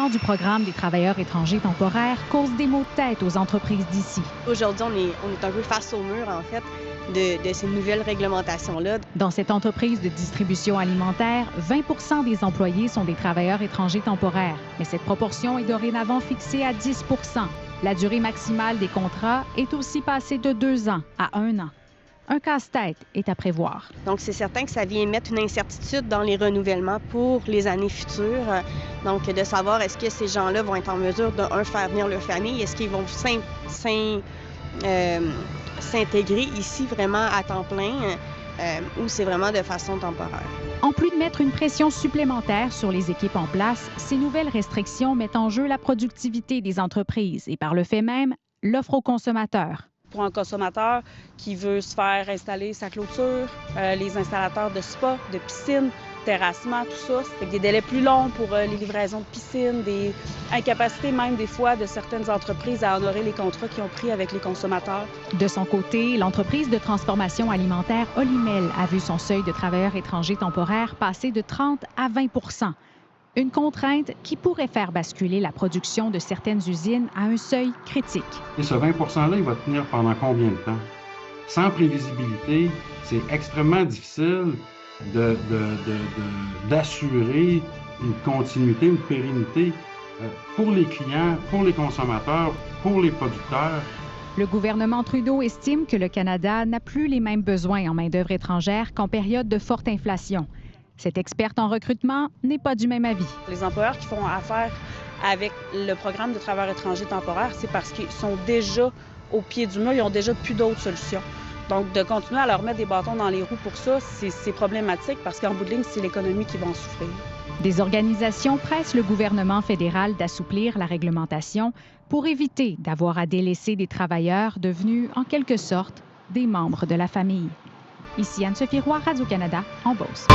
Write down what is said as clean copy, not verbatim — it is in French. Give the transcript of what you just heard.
lancement du programme des travailleurs étrangers temporaires cause des maux de tête aux entreprises d'ici. Aujourd'hui, on est un peu face au mur, en fait, de ces nouvelles réglementations-là. Dans cette entreprise de distribution alimentaire, 20 des employés sont des travailleurs étrangers temporaires, mais cette proportion est dorénavant fixée à 10 La durée maximale des contrats est aussi passée de 2 ans à 1 an. Un casse-tête est à prévoir. Donc, c'est certain que ça vient mettre une incertitude dans les renouvellements pour les années futures. Donc, de savoir est-ce que ces gens-là vont être en mesure de, faire venir leur famille, est-ce qu'ils vont s'intégrer ici vraiment à temps plein ou c'est vraiment de façon temporaire. En plus de mettre une pression supplémentaire sur les équipes en place, ces nouvelles restrictions mettent en jeu la productivité des entreprises et par le fait même, l'offre aux consommateurs. Pour un consommateur qui veut se faire installer sa clôture, les installateurs de spa, de piscine, terrassement, tout ça, c'est des délais plus longs pour les livraisons de piscine, des incapacités même des fois de certaines entreprises à honorer les contrats qu'ils ont pris avec les consommateurs. De son côté, l'entreprise de transformation alimentaire Olimel a vu son seuil de travailleurs étrangers temporaires passer de 30 à 20 une contrainte qui pourrait faire basculer la production de certaines usines à un seuil critique. Et ce 20 %-là, il va tenir pendant combien de temps? Sans prévisibilité, c'est extrêmement difficile d'assurer une continuité, une pérennité pour les clients, pour les consommateurs, pour les producteurs. Le gouvernement Trudeau estime que le Canada n'a plus les mêmes besoins en main-d'œuvre étrangère qu'en période de forte inflation. Cette experte en recrutement n'est pas du même avis. Les employeurs qui font affaire avec le programme de travailleurs étrangers temporaires, c'est parce qu'ils sont déjà au pied du mur, ils ont déjà plus d'autres solutions. Donc, de continuer à leur mettre des bâtons dans les roues pour ça, c'est problématique parce qu'en bout de ligne, c'est l'économie qui va en souffrir. Des organisations pressent le gouvernement fédéral d'assouplir la réglementation pour éviter d'avoir à délaisser des travailleurs devenus, en quelque sorte, des membres de la famille. Ici Anne-Sophie Roy, Radio-Canada, en Beauce.